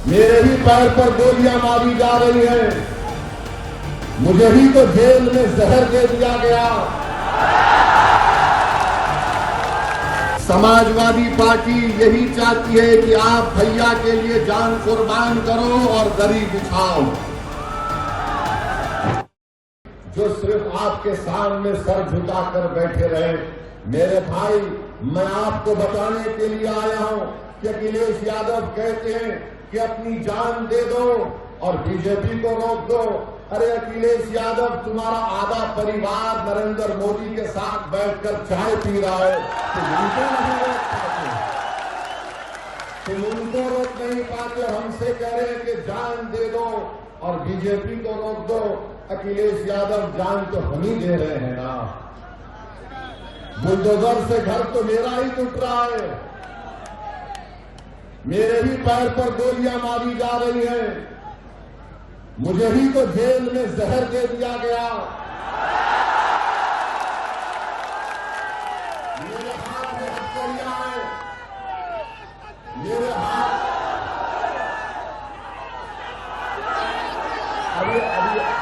मेरे ही पैर पर गोलियां मारी जा रही हैं। मुझे ही तो जेल में जहर दे दिया गया। समाजवादी पार्टी यही चाहती है कि आप भैया के लिए जान कुर्बान करो और दरी बिछाओ। जो सिर्फ आपके सामने सर झुकाकर बैठे रहे। मेरे भाई, मैं आपको बताने के लिए आया हूं कि अखिलेश यादव कहते हैं कि अपनी जान दे दो और बीजेपी को रोक दो। अरे अखिलेश यादव, तुम्हारा आधा परिवार नरेंद्र मोदी के साथ बैठकर चाय पी रहा है। तुम उनको नहीं रोक पाते, तुम उनको रोक नहीं पाते। हमसे कह रहे हैं कि जान दे दो और बीजेपी को रोक दो। अखिलेश यादव, जान तो हम ही दे रहे हैं ना। बुलडोजर से घर तो मेरा ही टूट रहा है। मेरे ही पैर पर गोलियां मारी जा रही हैं। मुझे ही तो जेल में जहर दे दिया गया। मेरे हाथ में हथकड़ियां हैं। मेरे हाथ अभी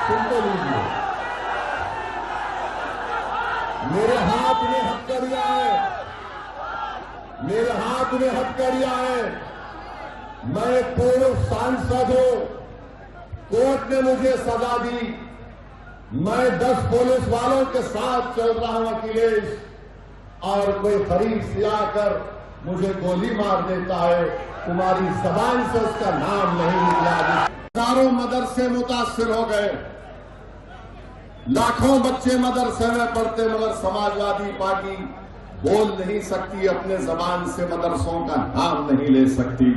सुन तो लीजिए। मेरे हाथ में हथकड़ियां हैं। मेरे हाथ में हथकड़ियां हैं। मैं पूर्व सांसद हूं। कोर्ट ने मुझे सजा दी। मैं 10 पुलिस वालों के साथ चल रहा हूं अखिलेश, और कोई करीब से आकर मुझे गोली मार देता है। तुम्हारी जबान से उसका नाम नहीं निकला। हजारों मदरसे मुतासिर हो गए। लाखों बच्चे मदरसे में पढ़ते, मगर समाजवादी पार्टी बोल नहीं सकती, अपने जबान से मदरसों का नाम नहीं ले सकती।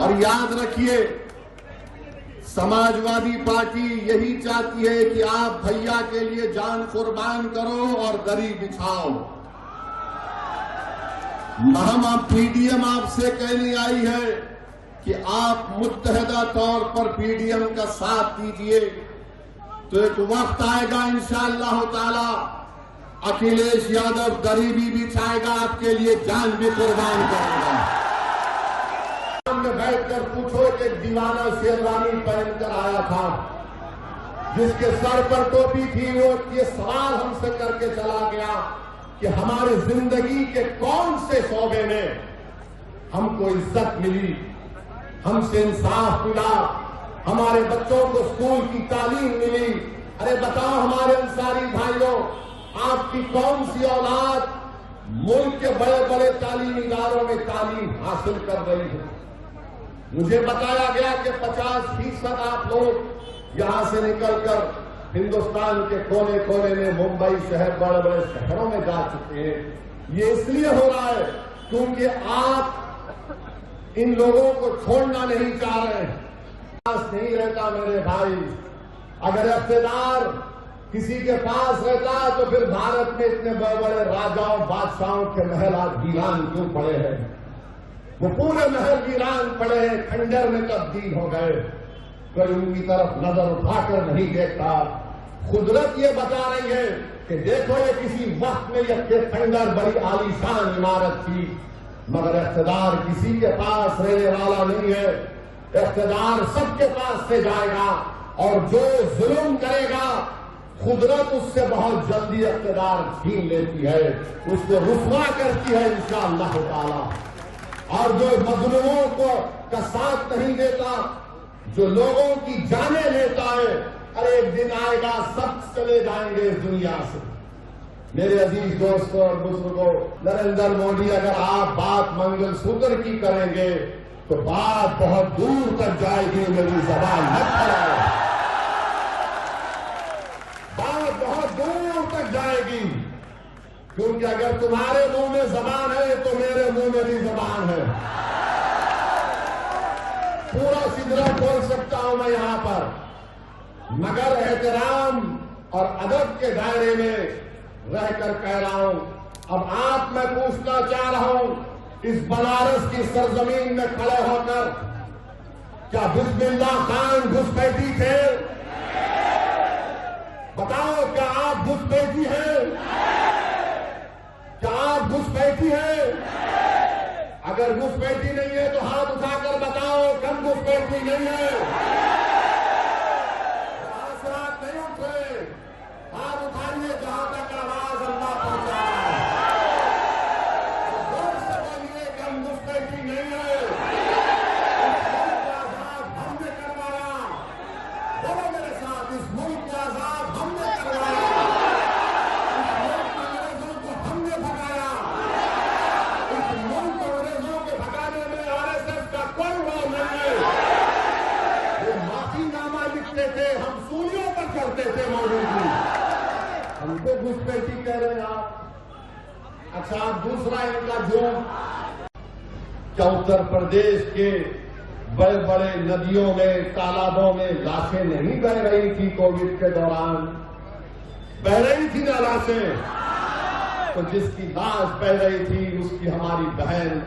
और याद रखिए, समाजवादी पार्टी यही चाहती है कि आप भैया के लिए जान कुर्बान करो और दरी बिछाओ। हम पीडीएम आपसे कहने आई है कि आप मुत्तहदा तौर पर पीडीएम का साथ दीजिए, तो एक वक्त आएगा इंशाअल्लाह ताला अखिलेश यादव दरी भी बिछाएगा, आपके लिए जान भी कुर्बान करेगा। सामने बैठकर पूछो कि एक दीवाना शेरवानी पहनकर आया था, जिसके सर पर टोपी थी, वो ये सवाल हमसे करके चला गया कि हमारी जिंदगी के कौन से शोबे में हमको इज्जत मिली, हमसे इंसाफ मिला, हमारे बच्चों को स्कूल की तालीम मिली। अरे बताओ हमारे अंसारी भाइयों, आपकी कौन सी औलाद मुल्क के बड़े बड़े तालीमी इदारों में तालीम हासिल कर रही है? मुझे बताया गया कि 50% आप लोग यहां से निकलकर हिंदुस्तान के कोने कोने में, मुंबई शहर, बड़े बड़े शहरों में जा चुके हैं। ये इसलिए हो रहा है क्योंकि आप इन लोगों को छोड़ना नहीं चाह रहे हैं। नहीं रहता मेरे भाई, अगर इख्तियार किसी के पास रहता तो फिर भारत में इतने बड़े बड़े राजाओं बादशाहों के महल आज वीरान क्यों पड़े हैं? वो पूरे महल वीरान पड़े हैं, खंडर में तब्दील हो गए। कोई उनकी तरफ नजर उठाकर नहीं देखता। कुदरत ये बता रही है कि देखो, ये किसी वक्त में ये खंडर बड़ी आलीशान इमारत थी, मगर इख्तियार किसी के पास रहने वाला नहीं है। इख्तियार सबके पास से जाएगा, और जो जुल्म करेगा कुदरत उससे बहुत जल्दी इख्तियार छीन लेती है, उसको रुसवा करती है इंशाअल्लाह ताला। और जो मजलूमों को का साथ नहीं देता, जो लोगों की जाने लेता है, अरे एक दिन आएगा सब चले जाएंगे इस दुनिया से। मेरे अजीज दोस्तों और बुजुर्गों, नरेंद्र मोदी, अगर आप बात मंगलसूत्र की करेंगे तो बात बहुत दूर तक जाएगी। मेरी जबान मत खराब, बात बहुत दूर तक जाएगी, क्योंकि अगर तुम्हारे मुंह में जबान है तो मेरे मुंह में भी जबान है। पूरा सिदरा बोल सकता हूं मैं यहां पर, मगर एहतराम और अदब के दायरे में रहकर कह रहा हूं। अब आप, मैं पूछना चाह रहा हूं, इस बनारस की सरजमीन में खड़े होकर, क्या बिस्मिल्लाह खान घुसपैठी थे? बताओ, क्या आप घुसपैठी हैं? क्या आप घुसपैठी हैं? अगर घुसपैठी नहीं है तो हाथ उठाकर बताओ। घुसपैठी नहीं है। आज रात नहीं उठे, हाथ उठाइए जहां तक आवाज अल्लाह पहुंचा है। जोर से बोलिए कि हम घुसपैठी नहीं है। इस मुल्क को आजाद हमने करवाया। बोलो मेरे साथ, इस मुल्क को आजाद हमने करवाया। इस मुल्क में अंग्रेजों को हमने भगाया। इस मुल्क को अंग्रेजों के भगाने में आरएसएस का कोई रोल नहीं है। वो माफीनामा लिखते थे, हम सूलियों पर चढ़ते थे। मौलवी जी हमको घुसपैठी कह रहे हैं आप। अच्छा, दूसरा इनका झूठ, क्या उत्तर प्रदेश के बड़े बड़े नदियों में, तालाबों में लाशें नहीं बह रही थी कोविड के दौरान? बह रही थी ना लाशें। तो जिसकी लाश बह रही थी उसकी हमारी बहन,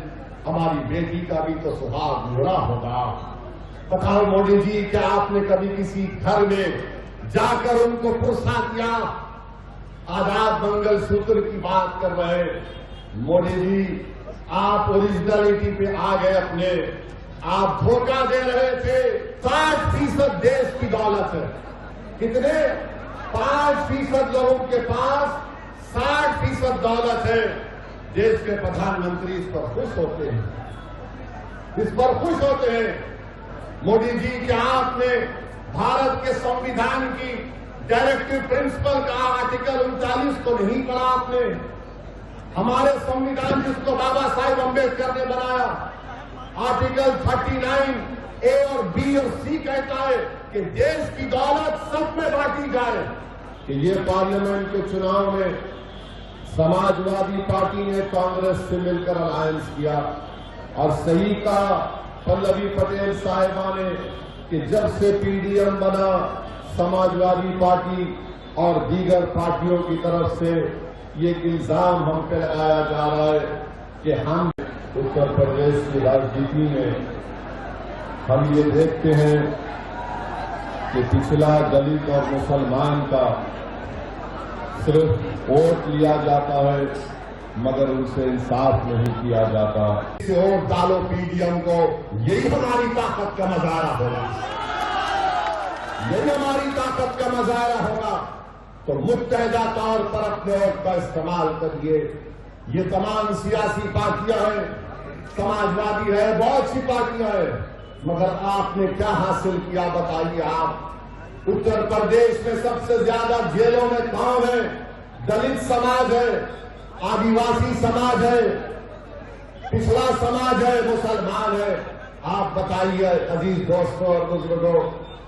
हमारी बेटी का भी तो सुहाग जुड़ा होगा। बताओ मोदी जी, क्या आपने कभी किसी घर में जाकर उनको पुरसा किया? आजाद मंगलसूत्र की बात कर रहे मोदी जी, आप ओरिजिनलिटी पे आ गए अपने। आप धोखा दे रहे थे। 60% देश की दौलत है। कितने? 5% लोगों के पास 60% दौलत है। देश के प्रधानमंत्री इस पर खुश होते हैं, इस पर खुश होते हैं। मोदी जी, क्या आपने भारत के संविधान की डायरेक्टिव प्रिंसिपल का आर्टिकल 39 को नहीं पढ़ा आपने? हमारे संविधान जिसको बाबा साहेब अम्बेडकर ने बनाया, आर्टिकल 39 ए और बी और सी कहता है कि देश की दौलत सब में बांटी जाए। कि ये पार्लियामेंट के चुनाव में समाजवादी पार्टी ने कांग्रेस से मिलकर अलायंस किया और सही कहा पल्लवी पटेल साहिबा ने कि जब से पीडीएम बना, समाजवादी पार्टी और दीगर पार्टियों की तरफ से ये इल्जाम हम पे लगाया जा रहा है कि हम उत्तर प्रदेश की राजनीति में हम ये देखते हैं कि पिछला दलित और मुसलमान का सिर्फ वोट लिया जाता है, मगर उनसे इंसाफ नहीं किया जाता। वोट डालो पीडीएम को, यही हमारी ताकत का नजारा होगा, यही हमारी ताकत का नजारा होगा। तो मुत्तहदा तौर पर अपने वोट का इस्तेमाल करिए। ये तमाम सियासी पार्टियां हैं, समाजवादी है, बहुत सी पार्टियां हैं, मगर आपने क्या हासिल किया बताइए आप? उत्तर प्रदेश में सबसे ज्यादा जेलों में कौन है? दलित समाज है, आदिवासी समाज है, पिछड़ा समाज है, मुसलमान है। आप बताइए अजीज दोस्तों और बुजुर्गों,